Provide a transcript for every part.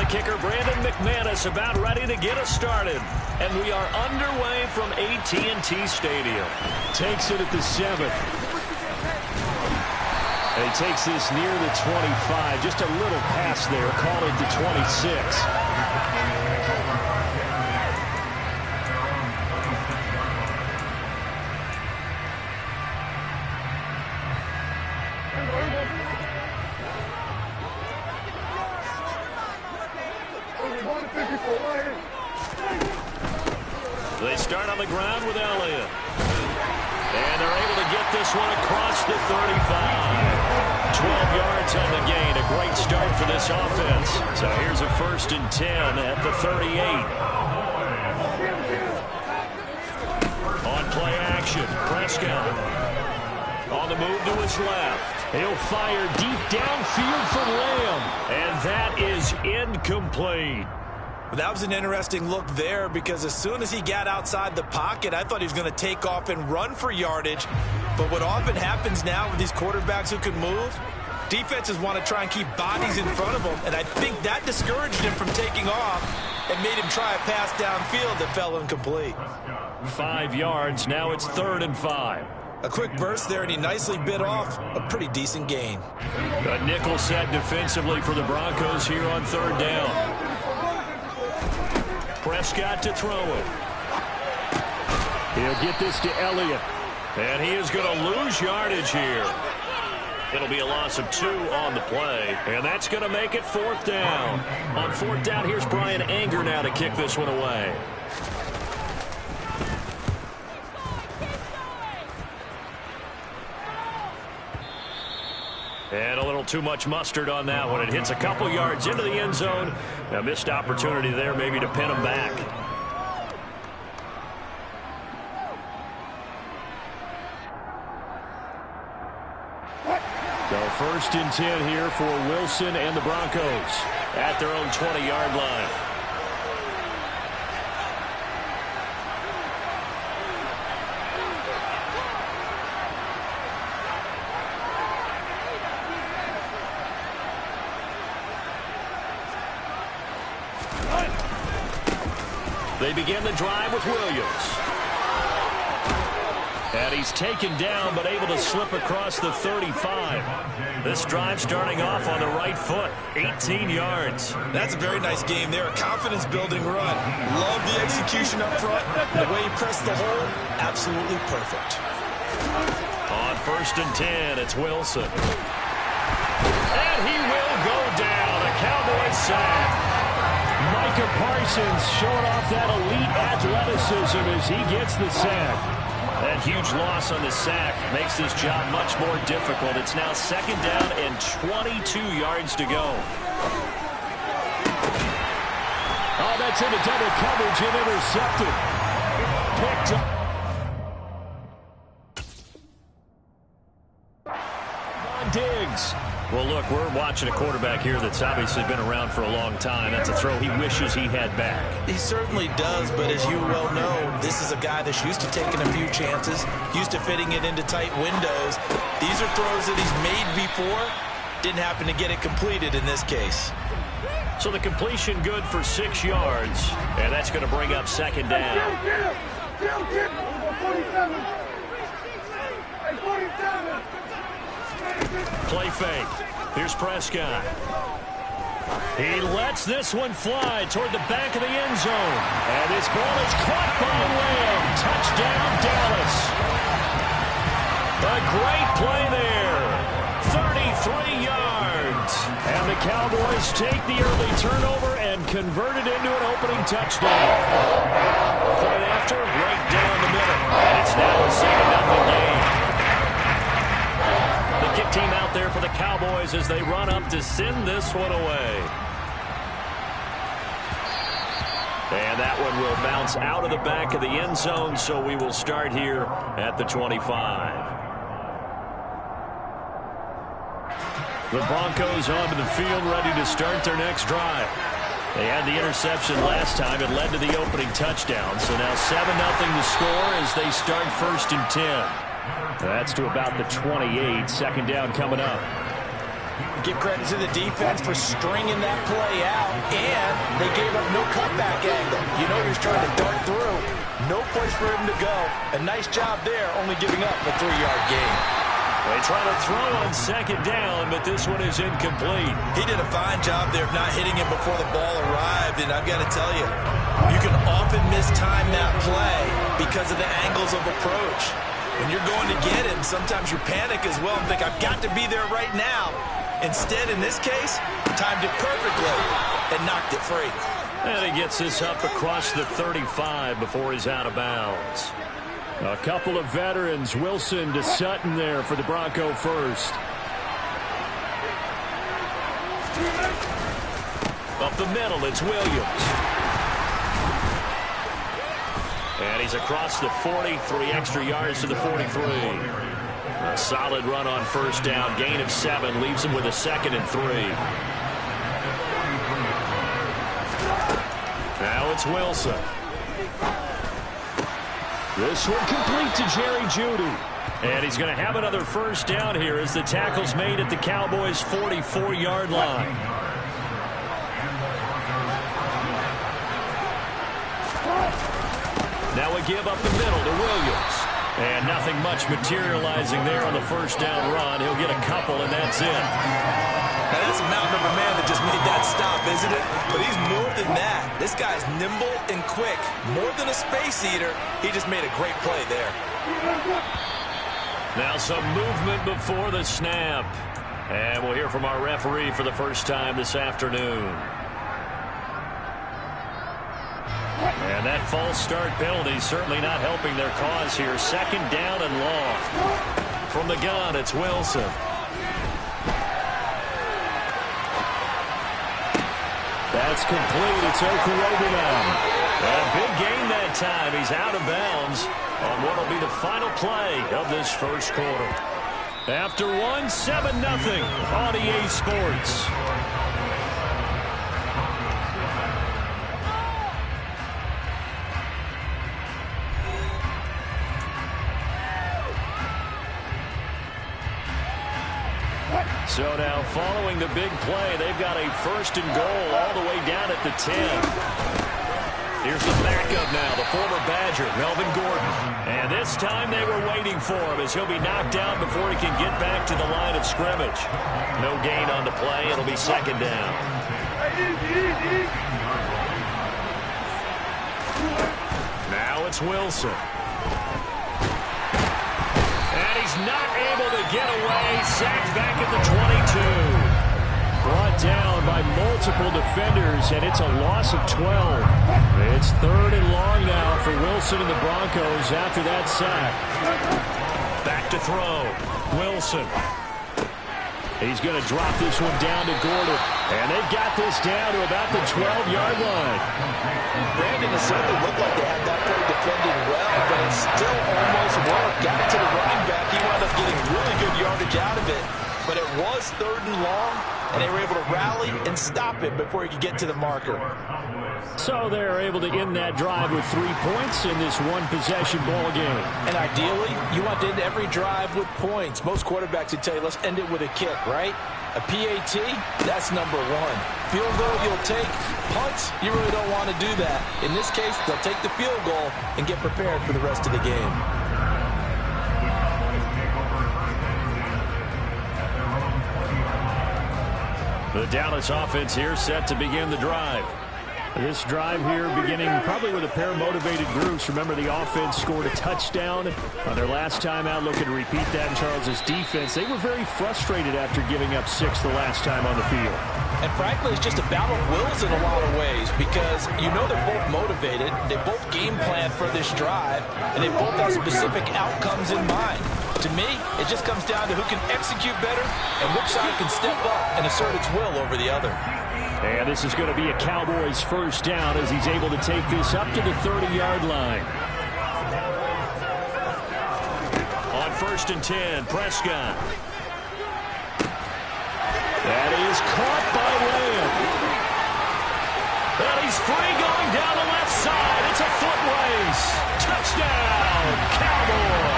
the kicker, Brandon McManus, about ready to get us started. And we are underway from AT&T Stadium. Takes it at the 7. And he takes this near the 25. Just a little pass there. Call it the 26. They start on the ground with Elliott. And they're able to get this one across the 35. 12 yards on the gain. A great start for this offense. So here's a 1st and 10 at the 38. On play action, Prescott. On the move to his left. He'll fire deep downfield for Lamb. And that is incomplete. That was an interesting look there because as soon as he got outside the pocket, I thought he was going to take off and run for yardage. But what often happens now with these quarterbacks who can move, defenses want to try and keep bodies in front of them. And I think that discouraged him from taking off and made him try a pass downfield that fell incomplete. 5 yards. Now it's 3rd and 5. A quick burst there, and he nicely bit off a pretty decent gain. A nickel set defensively for the Broncos here on 3rd down. Prescott to throw it. He'll get this to Elliott. And he is going to lose yardage here. It'll be a loss of 2 on the play. And that's going to make it 4th down. On 4th down, here's Brian Anger now to kick this one away. And a little too much mustard on that one. It hits a couple yards into the end zone. A missed opportunity there maybe to pin him back. So 1st and 10 here for Wilson and the Broncos at their own 20-yard line. They begin the drive with Williams. And he's taken down but able to slip across the 35. This drive starting off on the right foot. 18 yards. That's a very nice game there. A confidence-building run. Love the execution up front. The way he pressed the hole, absolutely perfect. On 1st and 10, it's Wilson. And he will go down. A Cowboys sack. Micah Parsons showing off that elite athleticism as he gets the sack. That huge loss on the sack makes this job much more difficult. It's now 2nd down and 22 yards to go. Oh, that's into double coverage and intercepted. Picked up. On Diggs. Well, look, we're watching a quarterback here that's obviously been around for a long time. That's a throw he wishes he had back. He certainly does, but as you well know, this is a guy that's used to taking a few chances, used to fitting it into tight windows. These are throws that he's made before. Didn't happen to get it completed in this case. So the completion good for 6 yards, and that's going to bring up 2nd down. Play fake. Here's Prescott. He lets this one fly toward the back of the end zone. And this ball is caught by Lamb. Touchdown, Dallas. A great play there. 33 yards. And the Cowboys take the early turnover and convert it into an opening touchdown. Point after, right down the middle. And it's now a 7-0 game. The kick team out there for the Cowboys as they run up to send this one away. And that one will bounce out of the back of the end zone, so we will start here at the 25. The Broncos onto the field ready to start their next drive. They had the interception last time. It led to the opening touchdown. So now 7-0 to score as they start 1st and 10. That's to about the 28. 2nd down coming up. Give credit to the defense for stringing that play out, and they gave up no cutback angle. You know he was trying to dart through. No place for him to go. A nice job there, only giving up a 3-yard gain. They try to throw on second down, but this one is incomplete. He did a fine job there of not hitting him before the ball arrived, and I've got to tell you, you can often mistime that play because of the angles of approach. When you're going to get him, sometimes you panic as well and think, I've got to be there right now. Instead, in this case, timed it perfectly and knocked it free. And he gets this up across the 35 before he's out of bounds. A couple of veterans, Wilson to Sutton there for the Bronco first. Up the middle, it's Williams. And he's across the 40, 3 extra yards to the 43. A solid run on first down. Gain of 7 leaves him with a 2nd and 3. Now it's Wilson. This one complete to Jerry Jeudy. And he's going to have another first down here as the tackle's made at the Cowboys' 44-yard line. Now we give up the middle to Williams. And nothing much materializing there on the first down run. He'll get a couple, and that's it. Now, that's a mountain of a man that just made that stop, isn't it? But he's more than that. This guy's nimble and quick. More than a space eater. He just made a great play there. Now some movement before the snap. And we'll hear from our referee for the first time this afternoon. And that false start penalty certainly not helping their cause here. 2nd down and long. From the gun, it's Wilson. That's complete. It's Okurobi now. A big gain that time. He's out of bounds on what will be the final play of this first quarter. After one, 7-0 on EA Sports. So now, following the big play, they've got a 1st and goal all the way down at the 10. Here's the backup now, the former Badger, Melvin Gordon. And this time they were waiting for him as he'll be knocked down before he can get back to the line of scrimmage. No gain on the play. It'll be 2nd down. Now it's Wilson. And he's not able to get away. Sacked back at the 22. Brought down by multiple defenders, and it's a loss of 12. It's 3rd and long now for Wilson and the Broncos after that sack. Back to throw. Wilson. He's going to drop this one down to Gordon. And they've got this down to about the 12-yard line. Brandon, it certainly looked like they had that play defended well, but it still almost worked. Got it to the running back. He wound up getting really good yardage out of it. But it was 3rd and long, and they were able to rally and stop it before he could get to the marker. So they're able to end that drive with 3 points in this one-possession ball game. And ideally, you want to end every drive with points. Most quarterbacks would tell you, let's end it with a kick, right? A PAT, that's number 1. Field goal, you'll take. Punts, you really don't want to do that. In this case, they'll take the field goal and get prepared for the rest of the game. The Dallas offense here set to begin the drive. This drive here beginning probably with a pair of motivated groups. Remember, the offense scored a touchdown on their last time out. Looking to repeat that in Charles's defense. They were very frustrated after giving up 6 the last time on the field. And frankly, it's just a battle of wills in a lot of ways because you know they're both motivated. They both game plan for this drive, and they both have specific outcomes in mind. To me, it just comes down to who can execute better and which side can step up and assert its will over the other. And this is going to be a Cowboys first down as he's able to take this up to the 30-yard line. On 1st and 10, Prescott. That is caught by Lamb. And he's free going down the left side. It's a foot race. Touchdown, Cowboys.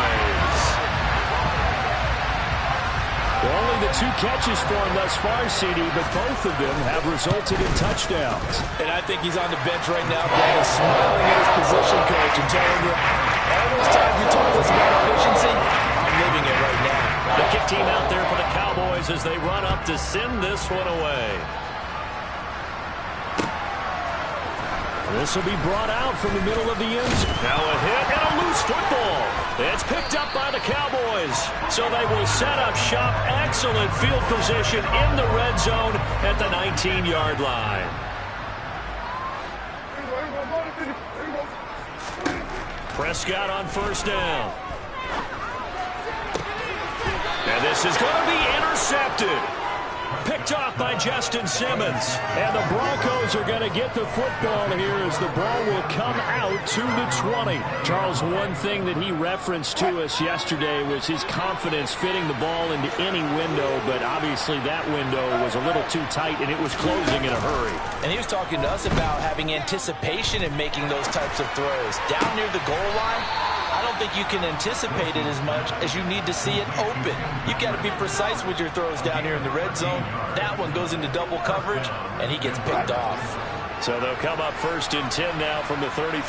Only the 2 catches for him thus far, CD, but both of them have resulted in touchdowns. And I think he's on the bench right now, Brandon, smiling at his position coach and telling you, all those times you told us about efficiency, I'm living it right now. The kick team out there for the Cowboys as they run up to send this one away. This will be brought out from the middle of the end zone. Now a hit and a loose football. It's picked up by the Cowboys. So they will set up shop. Excellent field position in the red zone at the 19-yard line. Prescott on first down. And this is going to be intercepted. Picked off by Justin Simmons. And the Broncos are going to get the football here as the ball will come out to the 20. Charles, one thing that he referenced to us yesterday was his confidence fitting the ball into any window, but obviously that window was a little too tight and it was closing in a hurry. And he was talking to us about having anticipation in making those types of throws. Down near the goal line, I don't think you can anticipate it as much as you need to see it open. You've got to be precise with your throws down here in the red zone. That one goes into double coverage, and he gets picked off. So they'll come up 1st and 10 now from the 33.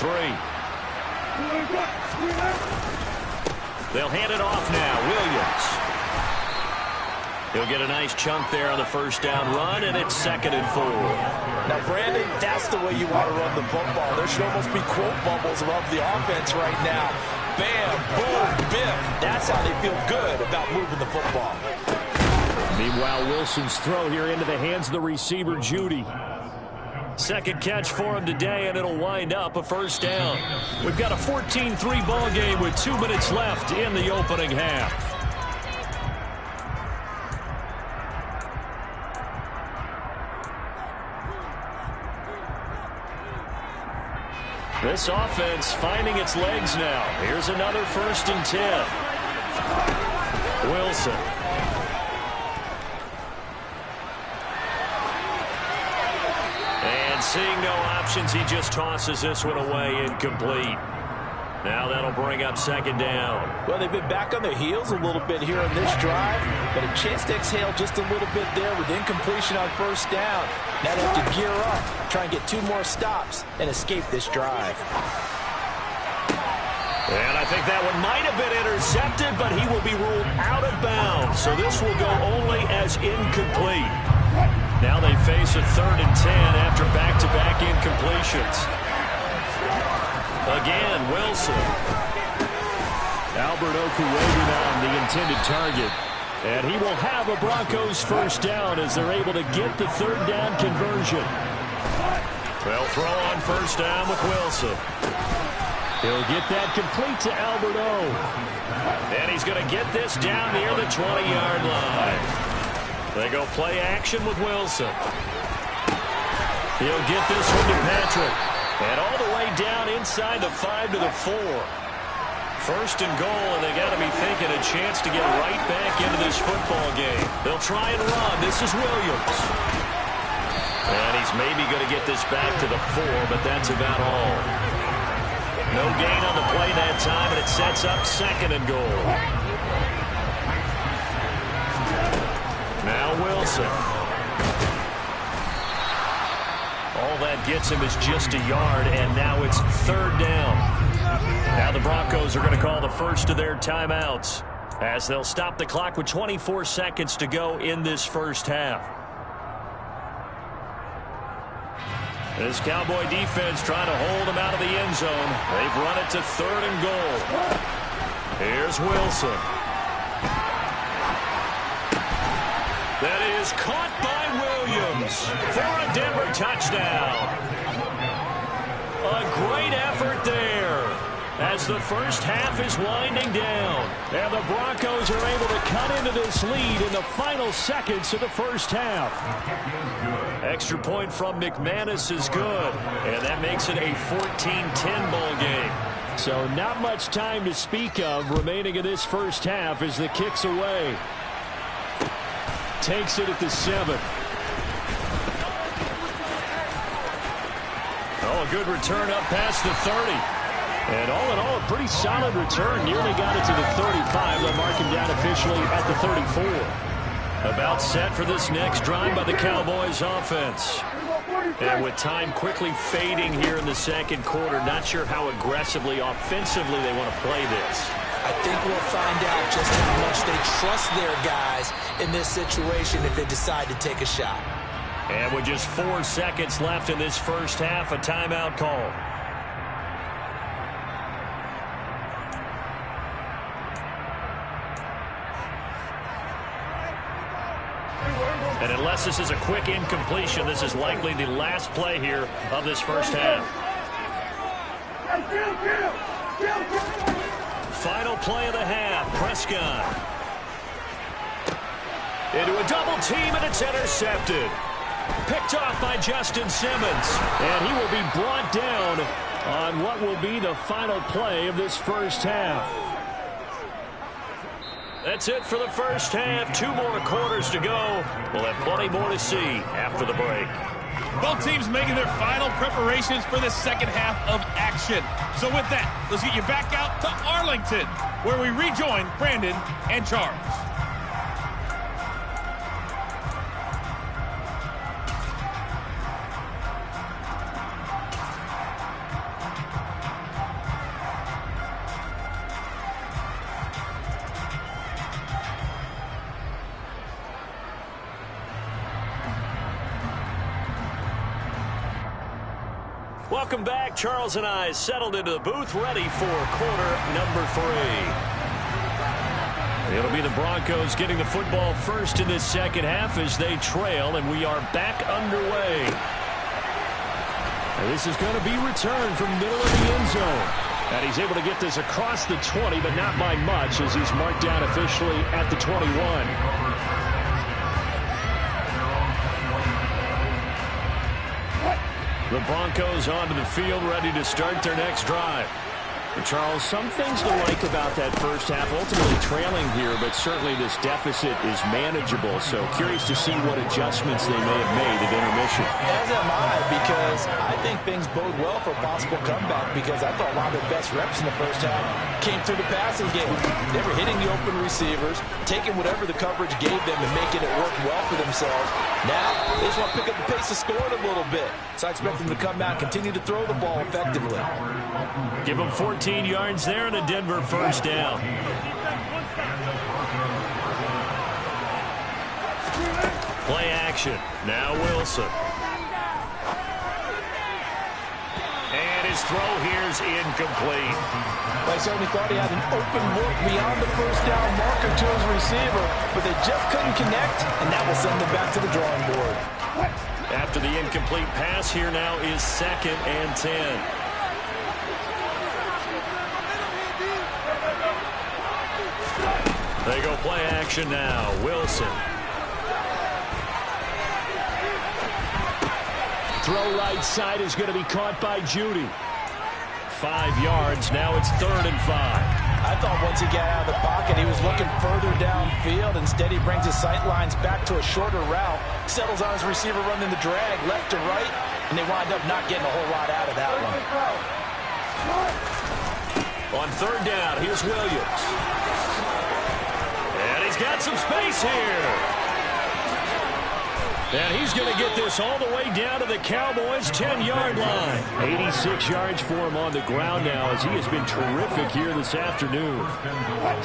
They'll hand it off now. Williams. He'll get a nice chunk there on the first down run, and it's 2nd and 4. Now, Brandon, that's the way you want to run the football. There should almost be quote bubbles above the offense right now. Bam, boom, biff. That's how they feel good about moving the football. Meanwhile, Wilson's throw here into the hands of the receiver, Judy. Second catch for him today, and it'll wind up a first down. We've got a 14-3 ball game with 2 minutes left in the opening half. This offense finding its legs now. Here's another 1st and 10. Wilson. And seeing no options, he just tosses this one away, incomplete. Now that'll bring up 2nd down. Well, they've been back on their heels a little bit here on this drive, but a chance to exhale just a little bit there with incompletion on first down. Now they have to gear up, try and get 2 more stops, and escape this drive. And I think that one might have been intercepted, but he will be ruled out of bounds. So this will go only as incomplete. Now they face a 3rd and 10 after back-to-back incompletions. Again, Wilson. Albert Oku waiting on the intended target. And he will have a Broncos first down as they're able to get the 3rd down conversion. They'll throw on first down with Wilson. He'll get that complete to Albert O. And he's going to get this down near the 20-yard line. They go play action with Wilson. He'll get this one to Patrick. And all the way down inside the 5 to the 4. 1st and goal, and they got to be thinking a chance to get right back into this football game. They'll try and run. This is Williams. And he's maybe going to get this back to the 4, but that's about all. No gain on the play that time, and it sets up 2nd and goal. Now Wilson. All that gets him is just a yard, and now it's 3rd down. Now the Broncos are going to call the first of their timeouts as they'll stop the clock with 24 seconds to go in this first half. This Cowboy defense trying to hold him out of the end zone. They've run it to 3rd and goal. Here's Wilson. That is caught by Williams for a Denver touchdown. A great effort there as the first half is winding down. And the Broncos are able to cut into this lead in the final seconds of the first half. Extra point from McManus is good, and that makes it a 14-10 ball game. So not much time to speak of remaining in this first half as the kick's away. Takes it at the 7. Oh, a good return up past the 30. And all in all, a pretty solid return. Nearly got it to the 35. They'll mark him down officially at the 34. About set for this next drive by the Cowboys offense. And with time quickly fading here in the second quarter, not sure how aggressively, offensively they want to play this. I think we'll find out just how much they trust their guys in this situation if they decide to take a shot. And with just 4 seconds left in this first half, a timeout call. And unless this is a quick incompletion, this is likely the last play here of this first half. Final play of the half. Prescott. Into a double team, and it's intercepted. Picked off by Justin Simmons. And he will be brought down on what will be the final play of this first half. That's it for the first half. 2 more quarters to go. We'll have plenty more to see after the break. Both teams making their final preparations for the second half of action. So with that, let's get you back out to Arlington, where we rejoin Brandon and Charles. Welcome back. Charles and I settled into the booth, ready for quarter number 3. It'll be the Broncos getting the football first in this second half as they trail, and we are back underway. And this is going to be returned from the middle of the end zone. And he's able to get this across the 20, but not by much, as he's marked down officially at the 21. The Broncos onto the field, ready to start their next drive. Charles, some things to like about that first half. Ultimately trailing here, but certainly this deficit is manageable. So curious to see what adjustments they may have made at intermission. As am I, because I think things bode well for a possible comeback, because I thought a lot of their best reps in the first half came through the passing game. They were hitting the open receivers, taking whatever the coverage gave them and making it work well for themselves. Now, they just want to pick up the pace of scoring a little bit. So I expect them to come out and continue to throw the ball effectively. Give them 14 yards there and a Denver first down. Play action. Now Wilson. And his throw here's incomplete. I certainly thought he had an open look beyond the first down marker to his receiver, but they just couldn't connect, and that will send them back to the drawing board. After the incomplete pass, here now is 2nd and 10. They go play action now. Wilson. Throw right side is going to be caught by Judy. 5 yards. Now it's 3rd and 5. I thought once he got out of the pocket, he was looking further downfield. Instead, he brings his sight lines back to a shorter route, settles on his receiver running the drag left to right, and they wind up not getting a whole lot out of that one. On 3rd down, here's Williams. And he's got some space here. And he's going to get this all the way down to the Cowboys' 10-yard line. 86 yards for him on the ground now, as he has been terrific here this afternoon.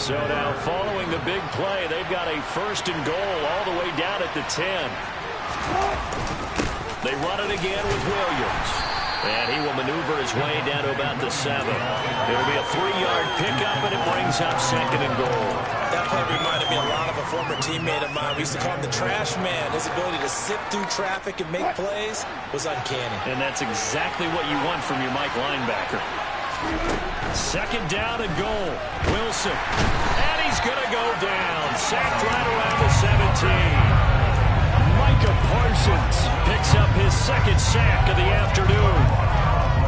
So now following the big play, they've got a 1st and goal all the way down at the 10. They run it again with Williams. And he will maneuver his way down to about the 7. It'll be a 3-yard pickup, and it brings up 2nd and goal. That play reminded me a lot of a former teammate of mine. We used to call him the trash man. His ability to sift through traffic and make plays was uncanny. And that's exactly what you want from your Mike linebacker. 2nd down and goal. Wilson. And he's going to go down. Sacked right around the 17. Micah Parsons picks up his 2nd sack of the afternoon.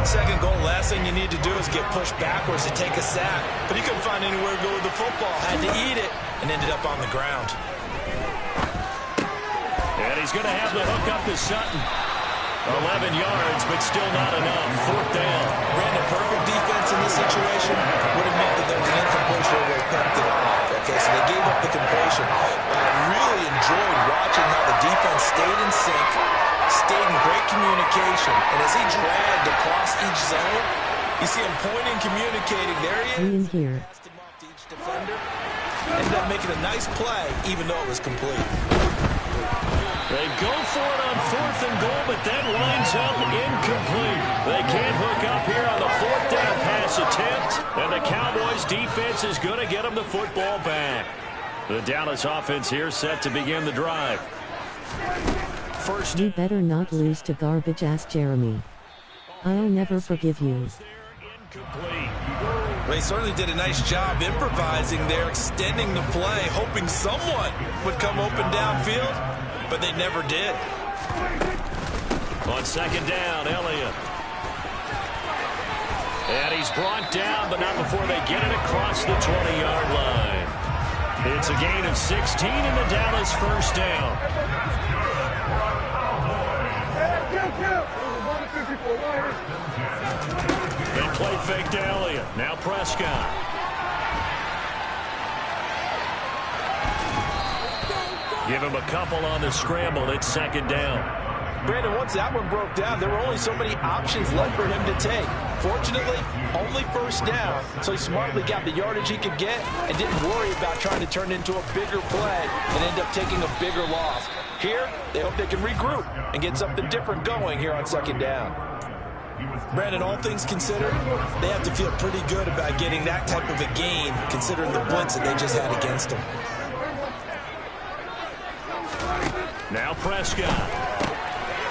2nd goal, last thing you need to do is get pushed backwards to take a sack. But he couldn't find anywhere to go with the football. Had to eat it and ended up on the ground. And he's going to have the hook up to Sutton. 11 yards, but still not enough. 4th down. Brandon, perfect defense in this situation would have meant that there was an incompletion or they picked it off. Okay, so they gave up the completion. But I really enjoyed watching how the defense stayed in sync, stayed in great communication, and as he dragged across each zone, you see him pointing, communicating. There he is. In here. Passed him off to each defender. Ended up making a nice play, even though it was complete. They go for it on 4th and goal, but that winds up incomplete. They can't hook up here on the 4th down pass attempt, and the Cowboys defense is going to get them the football back. The Dallas offense here set to begin the drive. First, You better not lose to garbage-ass Jeremy. I'll never forgive you. They certainly did a nice job improvising there, extending the play, hoping someone would come open downfield, but they never did. On 2nd down, Elliott. And he's brought down, but not before they get it across the 20-yard line. It's a gain of 16 in the Dallas first down. They play fake to Elliott. Now Prescott. Give him a couple on the scramble. It's 2nd down. Brandon, once that one broke down, there were only so many options left for him to take. Fortunately, only first down, so he smartly got the yardage he could get and didn't worry about trying to turn it into a bigger play and end up taking a bigger loss. Here, they hope they can regroup and get something different going here on 2nd down. Brandon, all things considered, they have to feel pretty good about getting that type of a gain, considering the blitz that they just had against them. Now Prescott.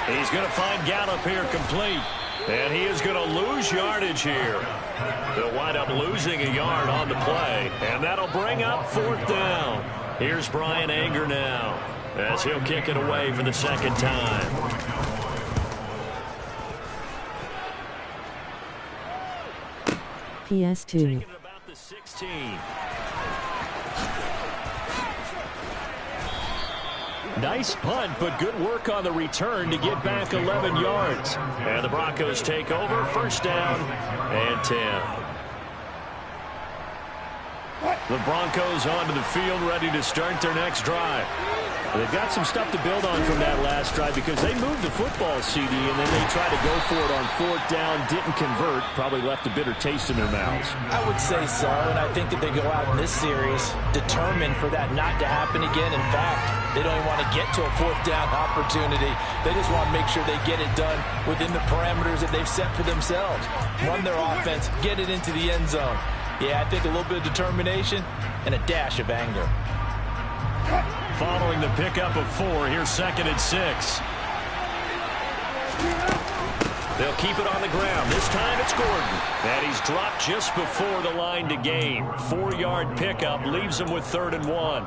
He's going to find Gallup here complete. And he is going to lose yardage here. They'll wind up losing a yard on the play. And that'll bring up 4th down. Here's Brian Anger now, as he'll kick it away for the 2nd time. PS2. About the 16. Nice punt, but good work on the return to get back 11 yards. And the Broncos take over, 1st down and 10. The Broncos onto the field, ready to start their next drive. They've got some stuff to build on from that last drive because they moved the football, CD, and then they tried to go for it on 4th down, didn't convert, probably left a bitter taste in their mouths. I would say so, and I think that they go out in this series determined for that not to happen again. In fact, they don't even want to get to a 4th down opportunity. They just want to make sure they get it done within the parameters that they've set for themselves. Run their offense, get it into the end zone. Yeah, I think a little bit of determination and a dash of anger. Following the pickup of 4, here's 2nd and 6. They'll keep it on the ground. This time it's Gordon. And he's dropped just before the line to gain. 4-yard pickup leaves him with 3rd and 1.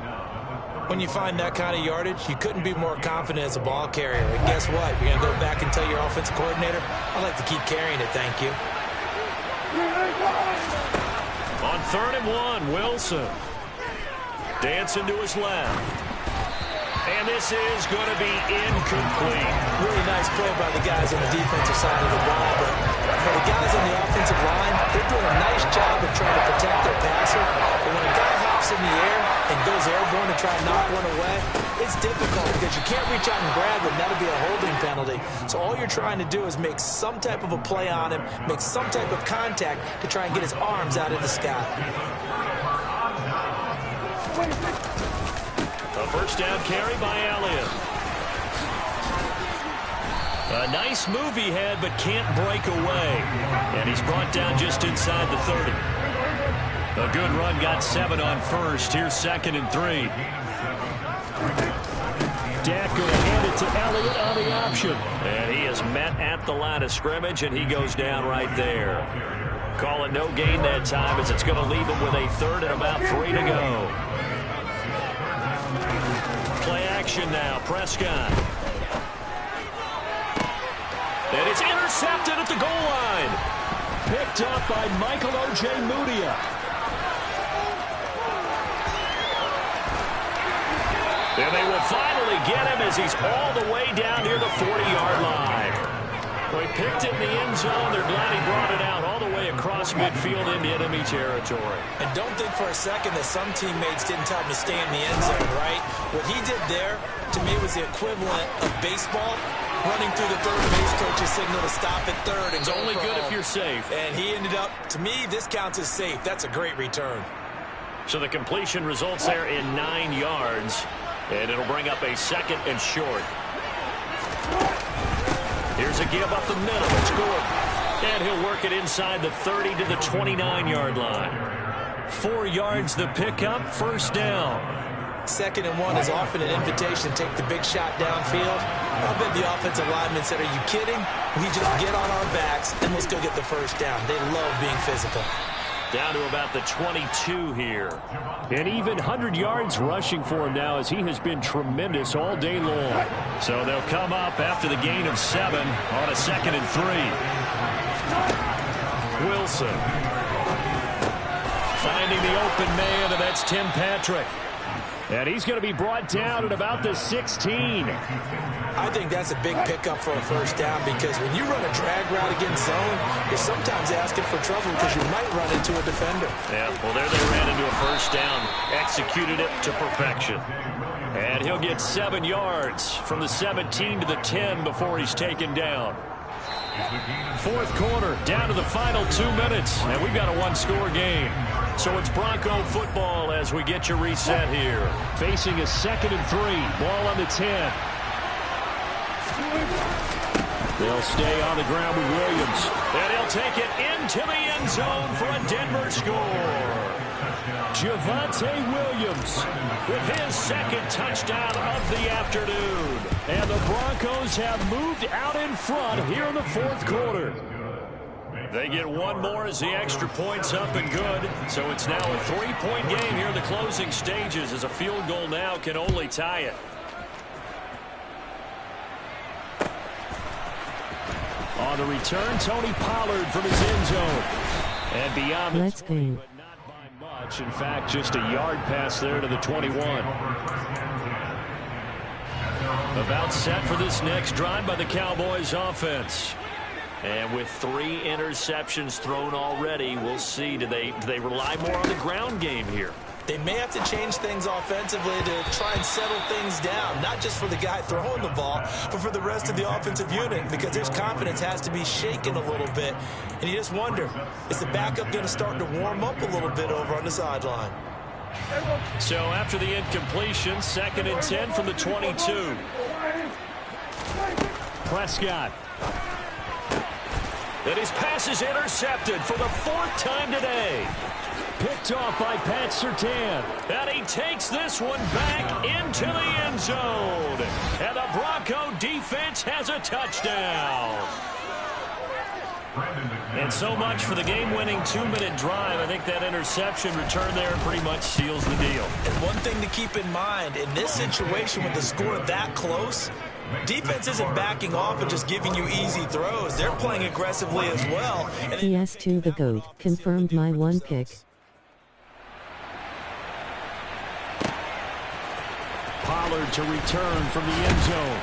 When you find that kind of yardage, you couldn't be more confident as a ball carrier. And guess what? You're going to go back and tell your offensive coordinator, I'd like to keep carrying it, thank you. On 3rd and 1, Wilson. Dancing to his left. And this is going to be incomplete. Really nice play by the guys on the defensive side of the ball. But for the guys on the offensive line, they're doing a nice job of trying to protect their passer. But when a guy hops in the air and goes airborne to try and knock one away, it's difficult because you can't reach out and grab him. That'll be a holding penalty. So all you're trying to do is make some type of a play on him, make some type of contact to try and get his arms out of the sky. A 1st down carry by Elliott. A nice move he had, but can't break away. And he's brought down just inside the 30. A good run, got 7 on 1st. Here's 2nd and 3. Dak going to hand it to Elliott on the option. And he is met at the line of scrimmage, and he goes down right there. Call it no gain that time, as it's going to leave him with a 3rd and about 3 to go. Play action now, Prescott. And it's intercepted at the goal line. Picked up by Michael O.J. Mudia. And they will finally get him as he's all the way down near the 40-yard line. Well, he picked it in the end zone. They're glad he brought it out all the way across midfield into enemy territory. And don't think for a second that some teammates didn't tell him to stay in the end zone, right? What he did there, to me, was the equivalent of baseball running through the third base coach's signal to stop at third. And it's only good if you're safe. And he ended up, to me, this counts as safe. That's a great return. So the completion results there in 9 yards. And it'll bring up a 2nd and short. Here's a give up the middle. It's good. And he'll work it inside the 30 to the 29-yard line. 4 yards the pickup, 1st down. 2nd and 1 is often an invitation to take the big shot downfield. I bet the offensive lineman said, are you kidding? We just get on our backs and let's go get the 1st down. They love being physical. Down to about the 22 here. And even 100 yards rushing for him now as he has been tremendous all day long. So they'll come up after the gain of 7 on a 2nd and 3. Wilson. Finding the open man, and that's Tim Patrick. And he's going to be brought down at about the 16. I think that's a big pickup for a 1st down because when you run a drag route against zone, you're sometimes asking for trouble because you might run into a defender. Yeah, well, there they ran into a 1st down, executed it to perfection. And he'll get 7 yards from the 17 to the 10 before he's taken down. 4th quarter, down to the final 2 minutes, and we've got a 1-score game. So it's Bronco football as we get your reset here. Facing a 2nd and 3, ball on the 10. They'll stay on the ground with Williams. And he'll take it into the end zone for a Denver score. Javonte Williams with his 2nd touchdown of the afternoon. And the Broncos have moved out in front here in the 4th quarter. They get 1 more as the extra point's up and good. So it's now a 3-point game here in the closing stages as a field goal now can only tie it. On the return, Tony Pollard from his end zone. And beyond the 20, but not by much. In fact, just a yard pass there to the 21. About set for this next drive by the Cowboys offense. And with 3 interceptions thrown already, we'll see. Do they rely more on the ground game here? They may have to change things offensively to try and settle things down, not just for the guy throwing the ball, but for the rest of the offensive unit, because his confidence has to be shaken a little bit. And you just wonder, is the backup going to start to warm up a little bit over on the sideline? So after the incompletion, 2nd and 10 from the 22. Prescott. And his pass is intercepted for the 4th time today. Picked off by Pat Surtain. And he takes this one back into the end zone. And the Bronco defense has a touchdown. And so much for the game-winning 2-minute drive. I think that interception return there pretty much seals the deal. And one thing to keep in mind, in this situation with the score that close, defense isn't backing off and just giving you easy throws. They're playing aggressively as well. PS2 the GOAT confirmed my 1 pick. Pollard to return from the end zone.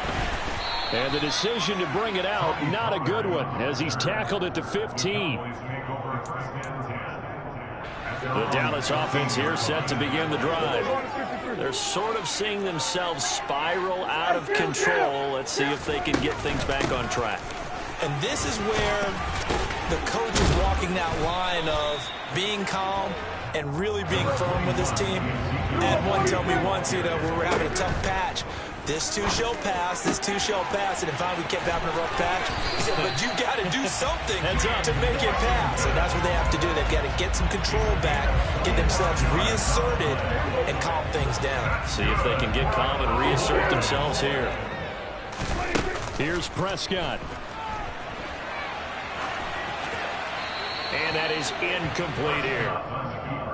And the decision to bring it out, not a good one, as he's tackled at the 15. The Dallas offense here set to begin the drive. They're sort of seeing themselves spiral out of control. Let's see if they can get things back on track. And this is where the coach is walking that line of being calm and really being firm with his team. And one told me once, we were having a tough patch. This too shall pass, this too shall pass. And finally we kept having a rough patch. He said, but you got to do something to make it pass. And that's what they have to do. They've got to get some control back, get themselves reasserted, and calm things down. See if they can get calm and reassert themselves here. Here's Prescott. And that is incomplete here.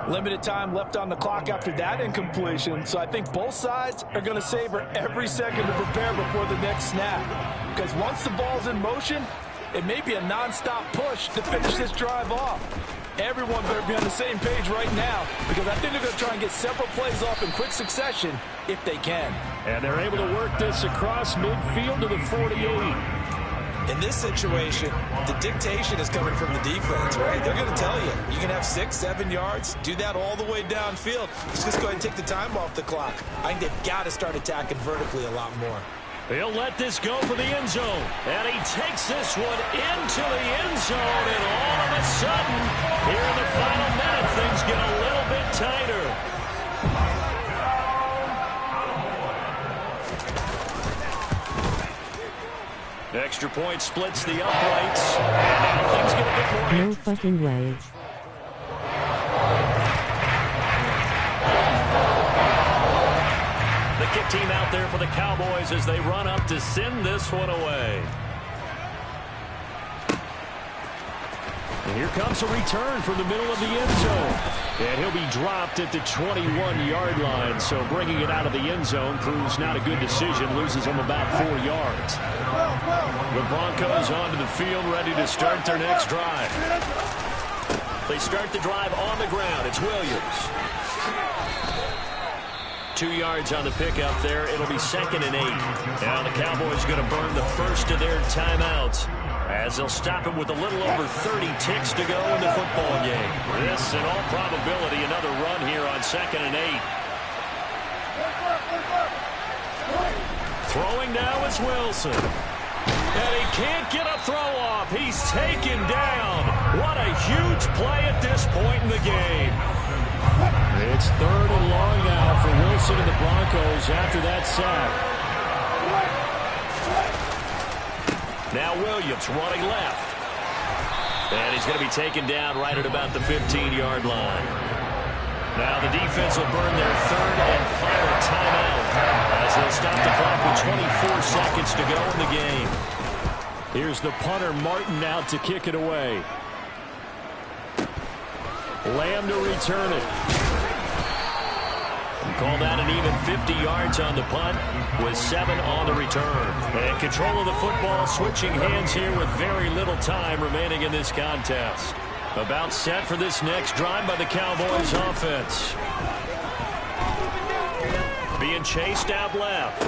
Limited time left on the clock after that incompletion, so I think both sides are going to savor every second to prepare before the next snap. Because once the ball's in motion, it may be a non-stop push to finish this drive off. Everyone better be on the same page right now, because I think they're going to try and get several plays off in quick succession if they can. And they're able to work this across midfield to the 48. In this situation, the dictation is coming from the defense, right? They're going to tell you, you can have 6, 7 yards, do that all the way downfield. Let's just go ahead and take the time off the clock. I think they've got to start attacking vertically a lot more. He'll let this go for the end zone. And he takes this one into the end zone. And all of a sudden, here in the final minute, things get a little bit tighter. Extra point splits the uprights. And now things get a bit more. No fucking way. The kick team out there for the Cowboys as they run up to send this one away. And here comes a return from the middle of the end zone. And he'll be dropped at the 21-yard line. So bringing it out of the end zone proves not a good decision. Loses him about 4 yards. The Broncos onto the field, ready to start their next drive. They start the drive on the ground. It's Williams. 2 yards on the pickup there. It'll be 2nd and 8. Now the Cowboys going to burn the first of their timeouts as they'll stop it with a little over 30 ticks to go in the football game. This, in all probability, another run here on 2nd and 8. Throwing now is Wilson. And he can't get a throw off. He's taken down. What a huge play at this point in the game. It's 3rd and long now for Wilson and the Broncos after that sack. Now Williams running left. And he's going to be taken down right at about the 15-yard line. Now the defense will burn their 3rd and final timeout as they'll stop the clock with 24 seconds to go in the game. Here's the punter, Martin, out to kick it away. Lamb to return it. Call that an even 50 yards on the punt with 7 on the return. And control of the football switching hands here with very little time remaining in this contest. About set for this next drive by the Cowboys offense. Being chased out left.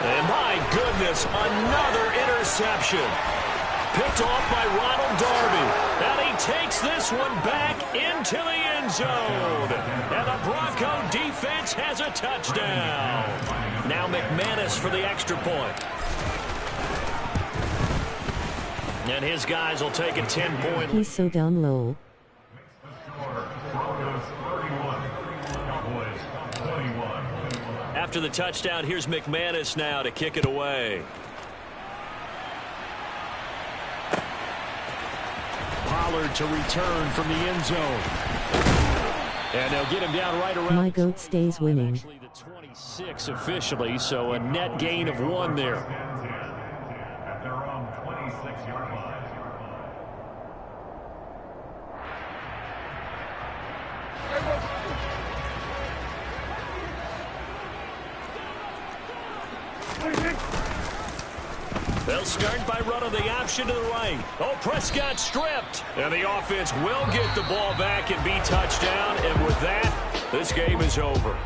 And my goodness, another interception. Picked off by Ronald Darby. And he takes this one back into the end zone. And the Bronco defense has a touchdown. Now McManus for the extra point. And his guys will take a 10-point. He's so down low. After the touchdown, here's McManus now to kick it away. Pollard to return from the end zone. And they'll get him down right around. My goat stays winning. Actually the 26 officially, so a net gain of 1 there. At their own 26-yard line. They'll start by running the option to the right. Oh, Prescott stripped. And the offense will get the ball back and be touchdown. And with that, this game is over.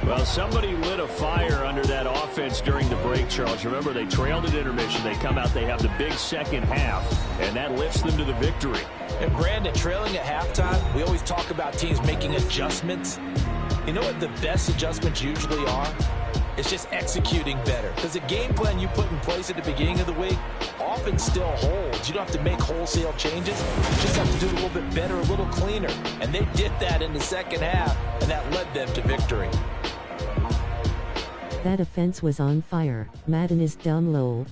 Well, somebody lit a fire under that offense during the break, Charles. Remember, they trailed at intermission. They come out, they have the big second half, and that lifts them to the victory. And Brandon, trailing at halftime, we always talk about teams making adjustments. You know what the best adjustments usually are? It's just executing better. Because the game plan you put in place at the beginning of the week often still holds. You don't have to make wholesale changes. You just have to do it a little bit better, a little cleaner. And they did that in the second half, and that led them to victory. That offense was on fire. Madden is down low.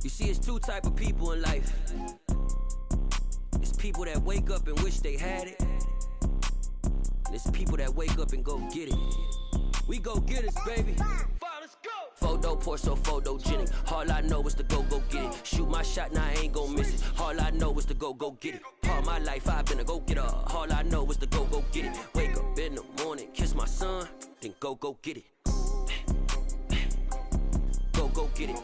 You see, it's two type of people in life. It's people that wake up and wish they had it. And it's people that wake up and go get it. We go get it, baby. Photo poor, so photogenic. All I know is to go get it. Shoot my shot, now I ain't gon' miss it. All I know is to go get it. All my life I've been a go-getter. All I know is to go get it. Wake up in the morning, kiss my son, then go get it. Go get it.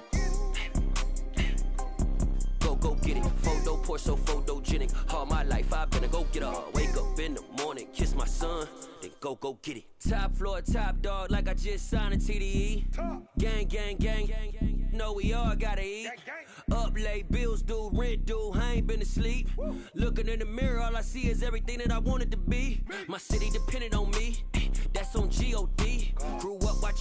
Go get it. Photo poor, so photogenic. All my life I've been a go-getter. Wake up in the morning, kiss my son, then go get it. Top floor, top dog, like I just signed a TDE. Gang, gang, gang, gang, gang. Know we all gotta eat. Up late, bills due, rent due, I ain't been asleep. Looking in the mirror, all I see is everything that I wanted to be. My city depended on me, that's on G.O.D. Grew up watching